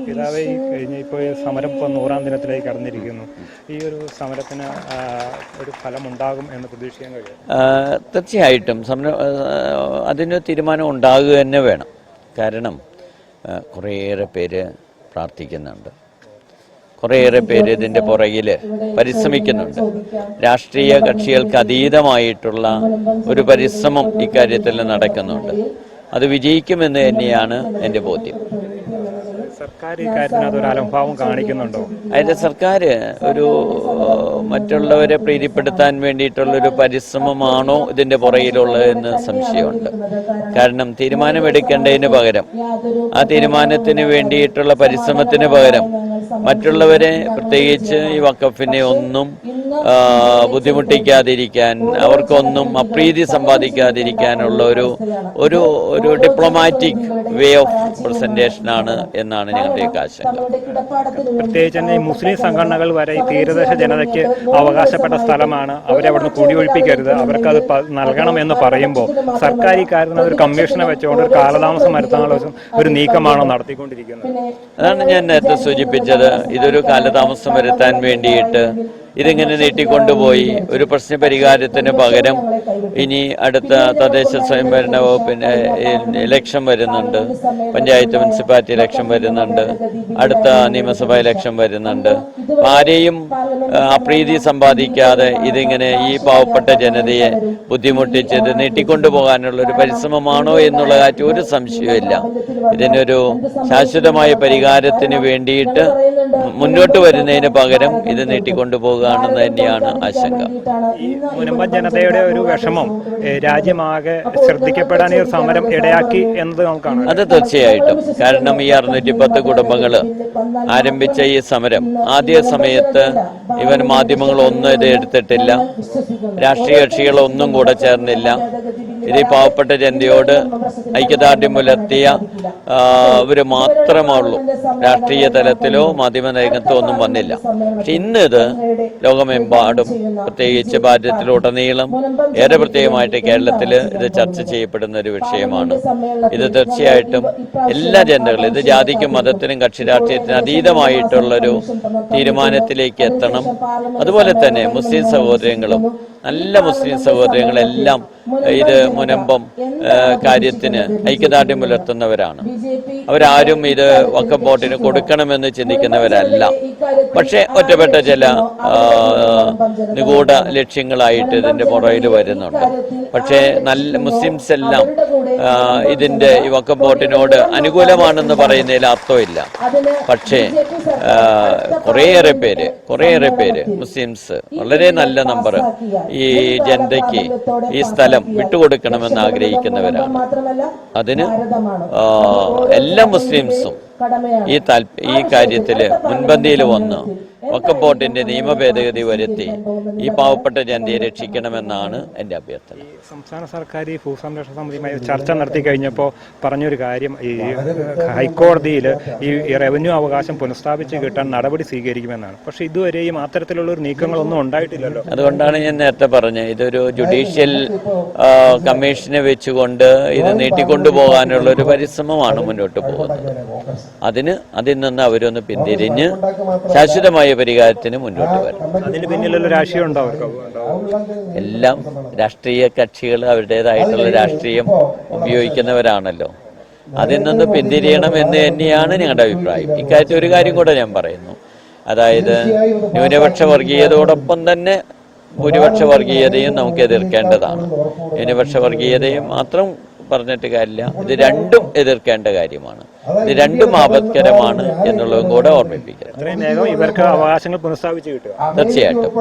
പിതാവെ ഇപ്പോൾ സമരം ഇപ്പോൾ 100ാം ദിനത്തിലേക്ക് കടന്നിരിക്കുന്നു. ഈ ഒരു സമരത്തിന് ഒരു ഫലമുണ്ടാകും എന്ന് പ്രതീക്ഷിക്കാൻ കഴിയും? തീർച്ചയായിട്ടും അതിന് തീരുമാനം ഉണ്ടാകുക തന്നെ വേണം. കാരണം കുറേയേറെ പേര് പ്രാർത്ഥിക്കുന്നുണ്ട്, കുറേയേറെ പേര് ഇതിൻ്റെ പുറകിൽ പരിശ്രമിക്കുന്നുണ്ട്. രാഷ്ട്രീയ കക്ഷികൾക്ക് അതീതമായിട്ടുള്ള ഒരു പരിശ്രമം ഇക്കാര്യത്തിൽ നടക്കുന്നുണ്ട്. അത് വിജയിക്കുമെന്ന് തന്നെയാണ് എൻ്റെ ബോധ്യം. സർക്കാർ ഈ കാര്യത്തിന് അതൊരു അലംഭാവം കാണിക്കുന്നുണ്ടോ? അതിൻ്റെ സർക്കാർ ഒരു മറ്റുള്ളവരെ പ്രീതിപ്പെടുത്താൻ വേണ്ടിയിട്ടുള്ളൊരു പരിശ്രമമാണോ ഇതിൻ്റെ പുറകിലുള്ളതെന്ന് സംശയമുണ്ട്. കാരണം തീരുമാനമെടുക്കേണ്ടതിന് പകരം, ആ തീരുമാനത്തിന് വേണ്ടിയിട്ടുള്ള പരിശ്രമത്തിന് പകരം മറ്റുള്ളവരെ, പ്രത്യേകിച്ച് ഈ വഖഫിനെ ഒന്നും ബുദ്ധിമുട്ടിക്കാതിരിക്കാൻ, അവർക്കൊന്നും അപ്രീതി സമ്പാദിക്കാതിരിക്കാനുള്ള ഒരു ഡിപ്ലോമാറ്റിക് വേ ഓഫ് പ്രസന്റേഷനാണ് എന്നാണ് ഞങ്ങളുടെയൊക്കെ ആശങ്ക. പ്രത്യേകിച്ച് തന്നെ ഈ മുസ്ലിം സംഘടനകൾ വരെ ഈ തീരദേശ ജനതയ്ക്ക് അവകാശപ്പെട്ട സ്ഥലമാണ്, അവരെ അവിടുന്ന് കുടിയൊഴിപ്പിക്കരുത്, അവർക്കത് നൽകണമെന്ന് പറയുമ്പോൾ സർക്കാർ ഈ കാര്യത്തിന് ഒരു കമ്മീഷനെ വെച്ചുകൊണ്ട് ഒരു കാലതാമസം വരുത്താനുള്ള ഒരു നീക്കമാണോ നടത്തിക്കൊണ്ടിരിക്കുന്നത്? അതാണ് ഞാൻ നേരത്തെ സൂചിപ്പിച്ചത്. ഇതൊരു കാലതാമസം വരുത്താൻ വേണ്ടിയിട്ട് ഇതിങ്ങനെ നീട്ടിക്കൊണ്ടുപോയി ഒരു പ്രശ്ന പരിഹാരത്തിന് പകരം ഇനി അടുത്ത തദ്ദേശ സ്വയംഭരണ വകുപ്പിന് ഇലക്ഷൻ വരുന്നുണ്ട്, പഞ്ചായത്ത് മുനിസിപ്പാലിറ്റി ഇലക്ഷൻ വരുന്നുണ്ട്, അടുത്ത നിയമസഭാ ഇലക്ഷൻ വരുന്നുണ്ട്. ആരെയും അപ്രീതി സമ്പാദിക്കാതെ ഇതിങ്ങനെ ഈ പാവപ്പെട്ട ജനതയെ ബുദ്ധിമുട്ടിച്ച് ഇത് നീട്ടിക്കൊണ്ടുപോകാനുള്ള ഒരു പരിശ്രമമാണോ എന്നുള്ള കാര്യം ഒരു സംശയമില്ല. ഇതിനൊരു ശാശ്വതമായ പരിഹാരത്തിന് വേണ്ടിയിട്ട് മുന്നോട്ട് വരുന്നതിന് പകരം ഇത് നീട്ടിക്കൊണ്ടുപോകുക തന്നെയാണ് ആശങ്ക. ഈ മുനമ്പം ജനതയുടെ ഒരു വിഷമം രാജ്യമാകെ ശ്രദ്ധിക്കപ്പെടാൻ ഈ സമരം ഇടയാക്കി എന്നത് നമുക്കാണ്. അത് തീർച്ചയായിട്ടും. കാരണം ഈ 610 കുടുംബങ്ങൾ ആരംഭിച്ച ഈ സമരം ആദ്യ സമയത്ത് മാധ്യമങ്ങളൊന്നും ഇത് എടുത്തിട്ടില്ല, രാഷ്ട്രീയ കക്ഷികളൊന്നും കൂടെ ചേർന്നില്ല. ഇത് പാവപ്പെട്ട ജനതയോട് ഐക്യദാർഢ്യം പുലർത്തിയ ഇവർ മാത്രമേ ഉള്ളൂ. രാഷ്ട്രീയ തലത്തിലോ മാധ്യമ രംഗത്തോ ഒന്നും വന്നില്ല. പക്ഷെ ഇന്ന് ഇത് ലോകമെമ്പാടും, പ്രത്യേകിച്ച് ഭാരതത്തിലുടനീളം, ഏറെ പ്രത്യേകമായിട്ട് കേരളത്തിൽ ഇത് ചർച്ച ചെയ്യപ്പെടുന്ന ഒരു വിഷയമാണ്. ഇത് തീർച്ചയായിട്ടും എല്ലാ ജനതകളും, ഇത് ജാതിക്കും മതത്തിനും കക്ഷി രാഷ്ട്രീയത്തിനും അതീതമായിട്ടുള്ളൊരു തീരുമാനത്തിലേക്ക് എത്തണം. അതുപോലെ തന്നെ മുസ്ലിം സഹോദരങ്ങളും, നല്ല മുസ്ലിം സഹോദരങ്ങളെല്ലാം ഇത് മുനമ്പം കാര്യത്തിന് ഐക്യദാർഢ്യം പുലർത്തുന്നവരാണ്. അവരാരും ഇത് വഖഫ് ബോർഡിന് കൊടുക്കണമെന്ന് ചിന്തിക്കുന്നവരല്ല. പക്ഷെ ഒറ്റപ്പെട്ട ചില നിഗൂഢ ലക്ഷ്യങ്ങളായിട്ട് ഇതിന്റെ പുറകിൽ വരുന്നുണ്ട്. പക്ഷേ നല്ല മുസ്ലിംസ് എല്ലാം ഇതിന്റെ ഈ വഖഫ് ബോർഡിനോട് അനുകൂലമാണെന്ന് പറയുന്നതിൽ അർത്ഥമില്ല. പക്ഷേ കുറേയേറെ പേര് മുസ്ലിംസ്, വളരെ നല്ല നമ്പർ ഈ ജനതയ്ക്ക് ഈ സ്ഥലം വിട്ടുകൊടുക്കണമെന്ന് ആഗ്രഹിക്കുന്നവരാണ്. അതിന് എല്ലാ മുസ്ലിംസും ഈ കാര്യത്തിൽ മുൻപന്തിയിൽ വന്ന് വഖഫ് ബോർഡിന്റെ നിയമ ഭേദഗതി വരുത്തി ഈ പാവപ്പെട്ട ജനതയെ രക്ഷിക്കണമെന്നാണ് എൻ്റെ അഭ്യർത്ഥന. സംസ്ഥാന സർക്കാർ ഈ ഭൂസംരക്ഷണ സമിതിയുമായി ചർച്ച നടത്തി കഴിഞ്ഞപ്പോൾ പറഞ്ഞൊരു കാര്യം, ഈ ഹൈക്കോടതിയിൽ ഈ റവന്യൂ അവകാശം പുനഃസ്ഥാപിച്ച് കിട്ടാൻ നടപടി സ്വീകരിക്കുമെന്നാണ്. പക്ഷെ ഇതുവരെയും അത്തരത്തിലുള്ള ഒരു നീക്കങ്ങളൊന്നും ഉണ്ടായിട്ടില്ലല്ലോ. അതുകൊണ്ടാണ് ഞാൻ നേരത്തെ പറഞ്ഞത്, ഇതൊരു ജുഡീഷ്യൽ കമ്മീഷനെ വെച്ചുകൊണ്ട് ഇത് നീട്ടിക്കൊണ്ടുപോകാനുള്ള ഒരു പരിശ്രമമാണ് മുന്നോട്ട് പോകുന്നത്. അതിൽ നിന്ന് അവരൊന്ന് പിന്തിരിഞ്ഞ് ശാശ്വതമായ പരിഹാരത്തിന് മുന്നോട്ട് വരണം. അതിന് പിന്നിലുള്ള രാഷ്ട്രീയം ഉണ്ടോ? എല്ലാം രാഷ്ട്രീയ കക്ഷികൾ അവരുടേതായിട്ടുള്ള രാഷ്ട്രീയം ഉപയോഗിക്കുന്നവരാണല്ലോ. അതിൽ നിന്ന് പിന്തിരിയണം എന്ന് തന്നെയാണ് ഞങ്ങളുടെ അഭിപ്രായം. ഇക്കാര്യത്തിൽ ഒരു കാര്യം കൂടെ ഞാൻ പറയുന്നു. അതായത് ന്യൂനപക്ഷ വർഗീയതയോടൊപ്പം തന്നെ ഭൂരിപക്ഷ വർഗീയതയും നമുക്ക് എതിർക്കേണ്ടതാണ്. ന്യൂനപക്ഷ വർഗീയതയും മാത്രം പറഞ്ഞിട്ട് കാര്യമില്ല, ഇത് രണ്ടും എതിർക്കേണ്ട കാര്യമാണ്. ഇത് രണ്ടും ആപത്കരമാണ് എന്നുള്ളതും കൂടെ ഓർമ്മിപ്പിക്കണം. ഇവർക്ക് അവകാശങ്ങൾ പുനഃസ്ഥാപിച്ച് കിട്ടുക തീർച്ചയായിട്ടും.